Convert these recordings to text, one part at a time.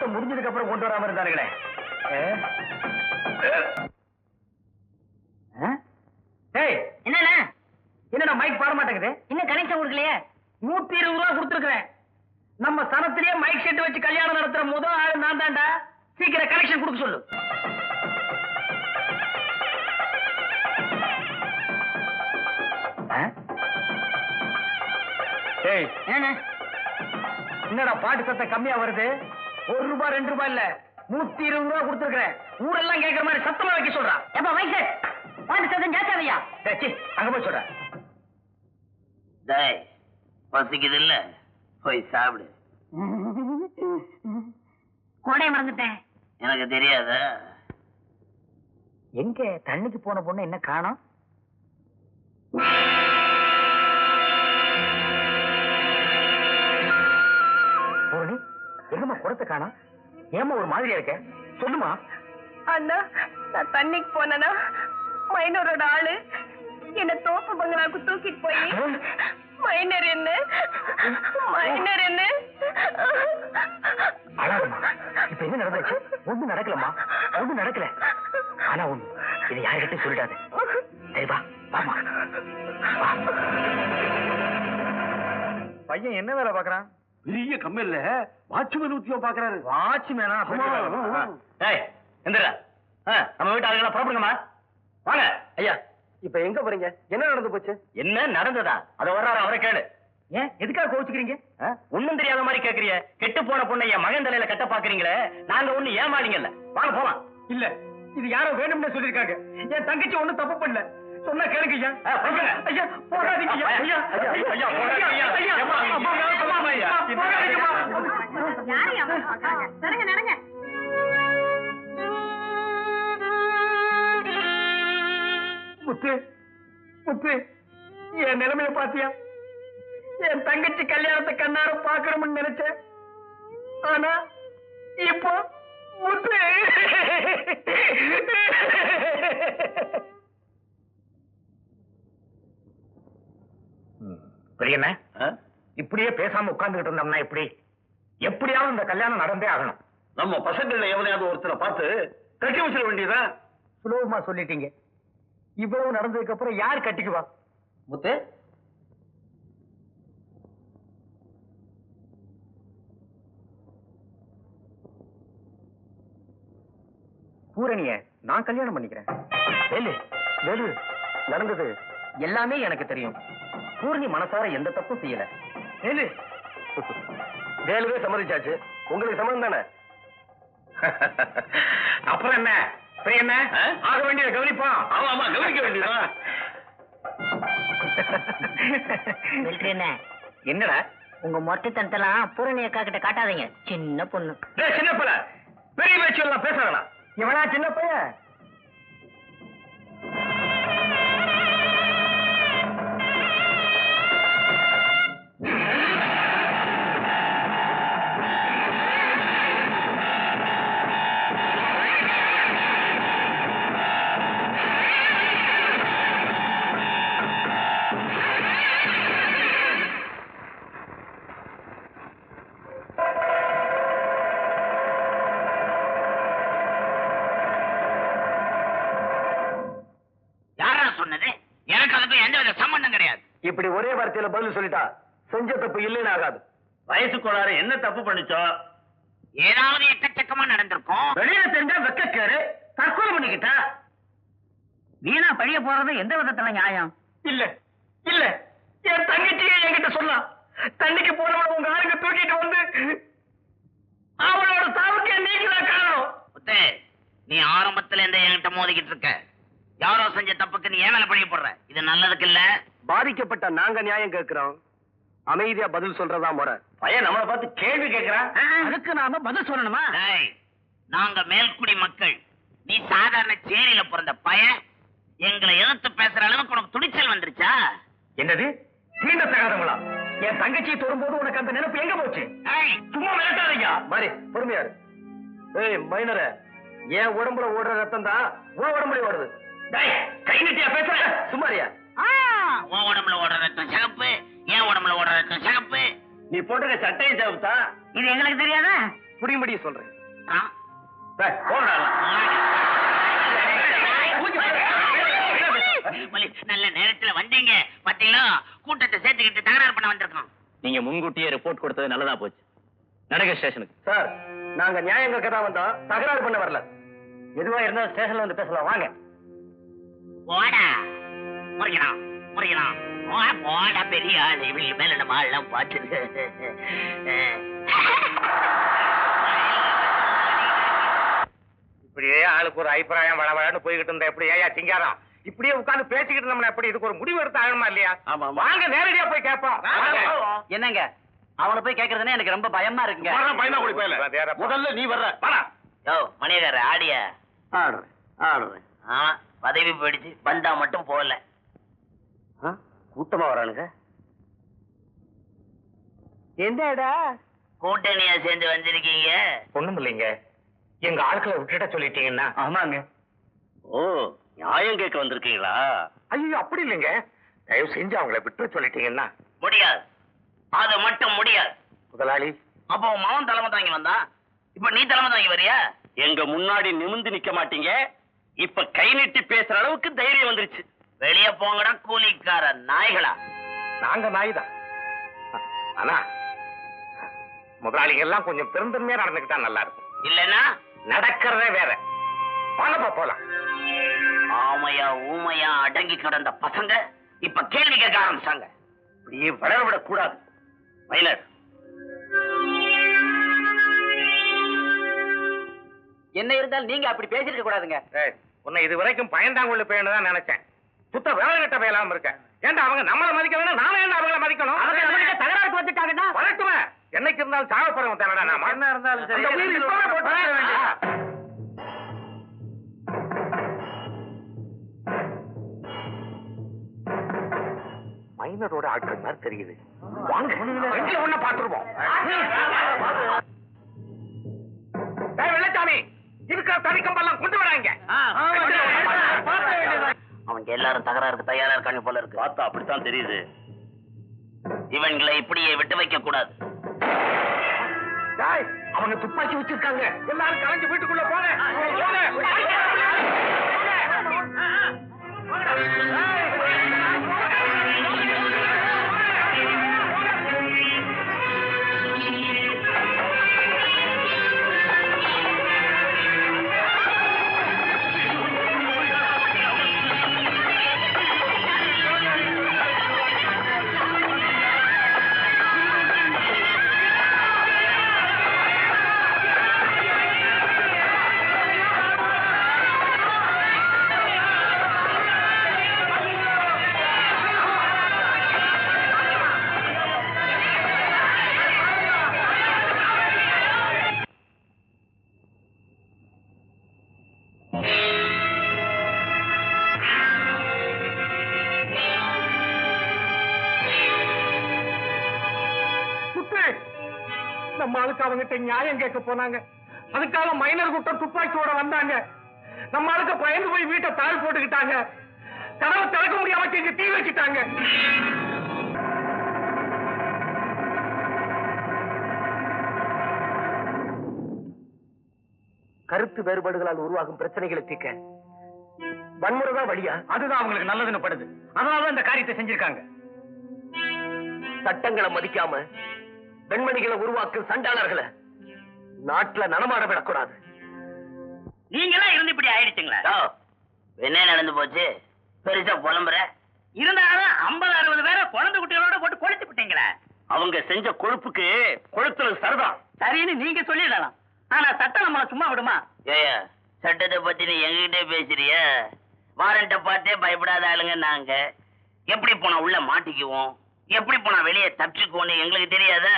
முகூர்த்தம் முடிஞ்சதுக்கு அப்புறம் கொண்டு வராம இருந்தாருங்களே. என்னண்ணா என்னடா மைக் பாட மாட்டேங்குது? இன்னும் கனெக்ஷன் கொடுக்கலையே. 120 ரூபா கொடுத்துருக்கேன். நம்ம சனத்திலேயே மைக் செட் வச்சு கல்யாணம் நடத்துற முதல் ஆளு நான் தான்டா. சீக்கிரம் கனெக்ஷன் கொடுக்க சொல்லு. என்னடா பாட்டு சத்தம் கம்மியா வருது? 1 ரூபாய் 2 ரூபாய் இல்ல, 120 ரூபா கொடுத்துருக்கேன். ஊரெல்லாம் கேட்கற மாதிரி சத்தமா வைக்க சொல்றான். எப்ப மைக் செட் பாட்டு சத்தம் ஜாஸ்தியா? அங்க போய் சொல்ற. டேய், பசிக்குது இல்ல, போய் சாப்பிடு. கோடைய மறந்துட்டேன். எனக்கு தெரியாத. எங்க தண்ணிக்கு போன பொண்ணு என்ன காணோம்? பூரணி, எங்கம்மா குடத்தை காணோம்? ஏமா ஒரு மாதிரியா இருக்க? சொல்லுமா. அண்ணா, நான் தண்ணிக்கு போனா மைனரோட ஆளு என்ன தோப்பு பங்களாக்கு தூக்கிட்டு போய் மைனர் என்ன அழாதம்மா. இப்ப என்ன நடந்துச்சு? ஒண்ணு நடக்கலமா, ஒண்ணு நடக்கல. ஆனா ஒண்ணு, இது யாருக்கிட்ட சொல்லிடாது. சரி வா, வாமா. பையன் என்ன வேலை பாக்குறான்? பெரிய கம்பெனில வாட்ச்மேன் உத்தியோகம் பாக்குறாரு. வாட்ச்மேனா? எந்திரா, நம்ம வீட்டு ஆளுங்களா புறப்படுங்கம்மா. வாங்க. ஐயா, இப்ப எங்க போறீங்க? என்ன நடந்து போச்சு? என்ன நடந்ததா? அத வர்றாரு, அவரை கேளு. ஏன் எதுக்காக கோவிச்சுக்கிறீங்க? ஒண்ணும் தெரியாத மாதிரி கேக்குறீங்க. கெட்டு போன பொண்ணை என் மகன் தலையில கட்ட பாக்குறீங்களே. நாங்க ஒண்ணு ஏமாளிங்கல்ல. வாங்க போலாம். இல்ல, இது யாரோ வேணும்னு சொல்லிருக்காங்க. என் தங்கச்சி ஒண்ணும் தப்பு பண்ணல. சொன்னா கேளுங்க ஐயா. ஐயா போகாதீங்க ஐயா. ஐயா ஐயா போகாதீங்க ஐயா. முத்து, முத்து, என் நிலைமைய பாத்தியா? என் தங்கச்சி கல்யாணத்தை கண்ணார பாக்கணும்னு நினைச்சேன். ஆனா இப்போ முத்து. பெரியண்ண, இப்படியே பேசாம உட்கார்ந்துகிட்டு இருந்தோம்னா எப்படி? எப்படியாவது இந்த கல்யாணம் நடந்தே ஆகணும். நம்ம பசங்கள்ல எவனையாவது ஒருத்தரை பார்த்து கட்டி வச்சிட வேண்டியதா? சுலபமா சொல்லிட்டீங்க. இவ்வளவு நடந்ததுக்கு அப்புறம் யார் கட்டிக்குவா? முத்து, பூரணிய நான் கல்யாணம் பண்ணிக்கிறேன். வேலு, வேலு, நடந்தது எல்லாமே எனக்கு தெரியும். பூரணி மனசார எந்த தப்பும் செய்யல. வேலு, வேலுவே சம்மதிச்சாச்சு. உங்களுக்கு சம்மதம் தானே? அப்புறம் என்ன என்ன ஆக வேண்டியதை கவனிப்போம். ஆமா ஆமா, கவனிக்க வேண்டியதா? என்னடா உங்க மொட்டைத்தனத்தெல்லாம் பூரணி அக்கா கிட்ட காட்டாதீங்க. சின்ன பொண்ணு. சின்ன பிள்ளை, பெரிய பேச்சு எல்லாம் பேசலாம். இவனா சின்ன பையன்? இப்படி ஒரே வார்த்தையில பதில் சொல்லிட்டா செஞ்ச தப்பு இல்லைன்னு ஆகாது. வயசு கோளாறு என்ன தப்பு பண்ணிச்சோ? ஏதாவது எக்கச்சக்கமா நடந்திருக்கும். வெளியில தெரிஞ்சா வெக்கக்கேடு, தற்கொலை பண்ணிக்கிட்டா. வீணா பழிய போறது எந்த விதத்துல நியாயம்? இல்ல இல்ல, என் தங்கச்சியே என்கிட்ட சொல்லலாம். தண்ணிக்கு போனவன உங்க ஆளுங்க தூக்கிட்டு வந்து அவளோட சாவுக்கு நீங்கதான் காரணம். நீ ஆரம்பத்துல இந்த என்கிட்ட மோதிக்கிட்டு இருக்க. யாரோ செஞ்ச தப்புக்கு நீ ஏன் மேல பழிய போடுற? இது நல்லதுக்கு இல்ல. பாதிக்கப்பட்ட நாங்க நியாயம் கேட்கிறோம். அமைதியா பதில் சொல்றதா முறை. பையன் நம்மளை பார்த்து கேள்வி கேட்கிறான். அதுக்கு நாம பதில் சொல்லணுமா? நாங்க மேல்குடி மக்கள். நீ சாதாரண சேரியில பிறந்த பையன். எங்களை எதிர்த்து பேசுற அளவுக்கு உனக்கு துணிச்சல் வந்துருச்சா? என்னது தீண்ட தகாதவங்களா? என் தங்கச்சியை தொடும்போது உனக்கு அந்த நினைப்பு எங்க போச்சு? சும்மா மிரட்டாதீங்க. மாதிரி பொறுமையாரு. ஏய் மைனர, என் உடம்புல ஓடுற ரத்தம் தான் உன் உடம்புல ஓடுது. கை நீட்டியா பேசுற? சும்மாரியா? உன் உடம்புல ஓடுற ரத்தம் சிகப்பு, என் உடம்புல ஓடுற ரத்தம் சிகப்பு. நீ போட்டுக்க சட்டையும் சிவப்புதா? இது எங்களுக்கு தெரியாதா? புரியும்படி சொல்றேன். ஆ? போடா. மலி, நல்ல நேரத்துல வந்தீங்க பாத்தீங்களா? கூட்டத்தை சேர்த்துக்கிட்டு தகராறு பண்ண வந்திருக்கோம். நீங்க முன்கூட்டியே ரிப்போர்ட் கொடுத்தது நல்லதா போச்சு. நடக்க ஸ்டேஷனுக்கு. சார், நாங்க நியாயம் கேட்க தான் வந்தோம், தகராறு பண்ண வரல. எதுவா இருந்தா ஸ்டேஷன்ல வந்து பேசலாம். வாங்க. போடா முறைக்கலாம் முறைக்கலாம். போடா பெரிய ஆள். இவங்க மேல நம்ம ஆள்லாம் பார்த்துது. இப்படியே ஆளுக்கு ஒரு அபிப்பிராயம் வளவளன்னு போய்கிட்டு இருந்தா எப்படி? ஏயா சிங்காரம், இப்படியே உட்கார்ந்து பேசிக்கிட்டு இருந்தோம்னா எப்படி? இதுக்கு ஒரு முடிவு எடுத்து ஆகணுமா இல்லையா? ஆமா. வாங்க, நேரடியா போய் கேட்போம். என்னங்க அவனை போய் கேக்குறதுனே எனக்கு ரொம்ப பயமா இருக்குங்க. முதல்ல நீ வர்ற வாடா. யோ மணியக்கார ஆடிய ஆடுறேன். பதவி போயிடுச்சு. வந்தா மட்டும் போகல. கூட்டமா வரானுங்க. என்னடா கூட்டணியா சேர்ந்து வந்திருக்கீங்க? ஒண்ணும் இல்லைங்க, எங்க ஆட்களை விட்டுட்ட சொல்லிட்டீங்கன்னா. ஆமாங்க. ஓ, நியாயம் கேட்க வந்திருக்கீங்களா? ஐயோ, அப்படி இல்லைங்க, தயவு செஞ்சு அவங்கள விட்டு சொல்லிட்டீங்கன்னா. முடியாது, அது மட்டும் முடியாது. முதலாளி, அப்போ உன் மகன் தலைமை தாங்கி வந்தா, இப்ப நீ தலைமை தாங்கி வரியா? எங்க முன்னாடி நிமிந்து நிக்க மாட்டீங்க. இப்ப கை நீட்டி பேசுற அளவுக்கு தைரியம் வந்துருச்சு. வெளிய போங்கடா கூலிக்கார நாய்களா. நாங்க நாய்தான். ஆனா முதலாளிகள் எல்லாம் கொஞ்சம் பெருந்தன்மையா நடந்துக்கிட்டா நல்லா இருக்கும். இல்லன்னா நடக்கிறதே வேற. வாங்கப்பா போலாம். ஆமையா ஊமையா அடங்கி கிடந்த பசங்க இப்ப கேள்வி கேட்க ஆரம்பிச்சாங்க. இப்படியே வளரவிடக் கூடாது. மைனர், என்ன இருந்தாலும் நீங்க அப்படி பேசிருக்க கூடாதுங்க. உன்னை இது வரைக்கும் பயந்தாங்குள்ள போயின்னு தான் நினைச்சேன். சுத்த வேலை கட்ட வேலாம இருக்க. ஏன்டா அவங்க நம்மள மதிக்க வேணும், நாம ஏன்டா அவங்கள மதிக்கணும்? தகராறுக்கு வந்துட்டாங்கன்னா வரட்டுமே. என்னைக்கு இருந்தாலும் சாவ போறவங்க தானடா நாம. என்ன இருந்தாலும் சரி, அந்த உயிர் இப்பவே போட்டு வர வேண்டியதா? மைனரோட ஆட்கள் மாதிரி தெரியுது. வாங்க, எங்க ஒண்ண பாத்துருவோம். வெள்ளச்சாமி, இருக்கிற தனிக்கம்பெல்லாம் கொண்டு வராங்க. அவங்க எல்லாரும் தகராறுக்கு தயாரா இருக்காங்க போல இருக்கு. பார்த்தா அப்படித்தான் தெரியுது. இவங்களை இப்படியே விட்டு வைக்க கூடாது. அவங்க துப்பாக்கி வச்சிருக்காங்க. எல்லாரும் கலந்து வீட்டுக்குள்ள போங்க. நம்ம ஆளுக்கு அவங்கிட்ட நியாயம் கேட்க போனாங்க. அதுக்காக மைனர் கூட்டம் துப்பாக்கியோட வந்தாங்க. நம்ம ஆளுக்கு பயந்து போய் வீட்டை தாழ் போட்டுக்கிட்டாங்க. கதவை திறக்க முடியாம இங்க தீ வச்சுட்டாங்க. கருத்து வேறுபாடுகளால் உருவாகும் பிரச்சனைகளை தீர்க்க வன்முறைதான் வழியா? அதுதான் அவங்களுக்கு நல்லதுன்னு படுது. அதனாலதான் இந்த காரியத்தை செஞ்சிருக்காங்க. சட்டங்களை மதிக்காம பெண்மணிகளை உருவாக்கும் சண்டாளர்களை நாட்டுல நடமாட விடக்கூடாது. நீங்களாம் இருந்து இப்படி ஆயிடுச்சுங்களா? என்ன நடந்து போச்சு? பெருசா புலம்புற இருந்தாலும் 50-60 பேரை குழந்தை குட்டிகளோட போட்டு கொளுத்து விட்டீங்களா? அவங்க செஞ்ச கொழுப்புக்கு கொளுத்துறது சரிதான். சரின்னு நீங்க சொல்லிடலாம். ஆனா சட்டம் நம்மள சும்மா விடுமா? ஏயா, சட்டத்தை பத்தி நீ எங்ககிட்ட பேசுறிய? வாரண்ட பார்த்தே பயப்படாத ஆளுங்க நாங்க. எப்படி போனா உள்ள மாட்டிக்குவோம், எப்படி போனா வெளியே தப்பிச்சுக்குவோன்னு எங்களுக்கு தெரியாத?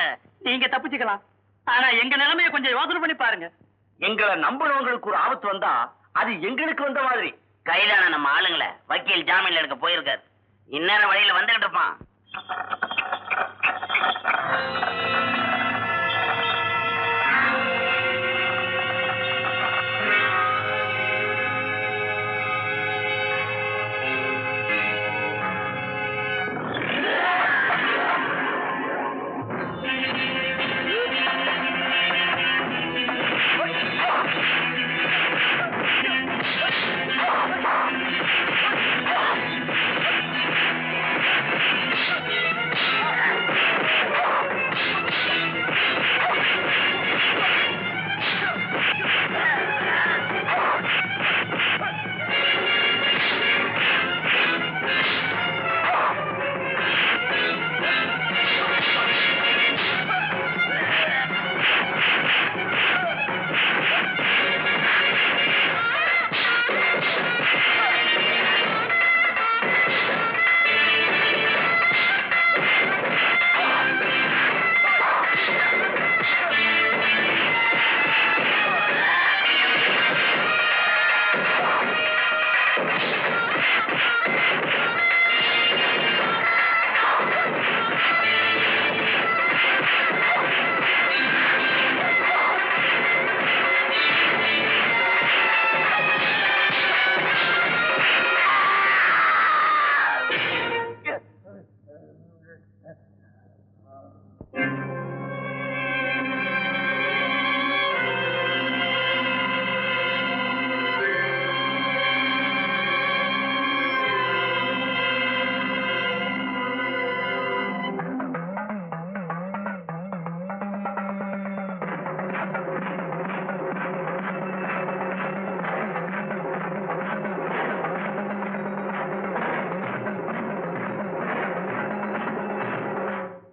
நீங்க தப்பிச்சுக்கலாம், ஆனா எங்க நிலைமைய கொஞ்சம் யோசனை பண்ணி பாருங்க. எங்களை நம்புறவங்களுக்கு ஒரு ஆபத்து வந்தா அது எங்களுக்கு வந்த மாதிரி. கைதான நம்ம ஆளுங்களை வக்கீல் ஜாமீன்ல எடுக்க போயிருக்காரு. இந்நேரம் வழியில வந்துகிட்டு இருப்பான்.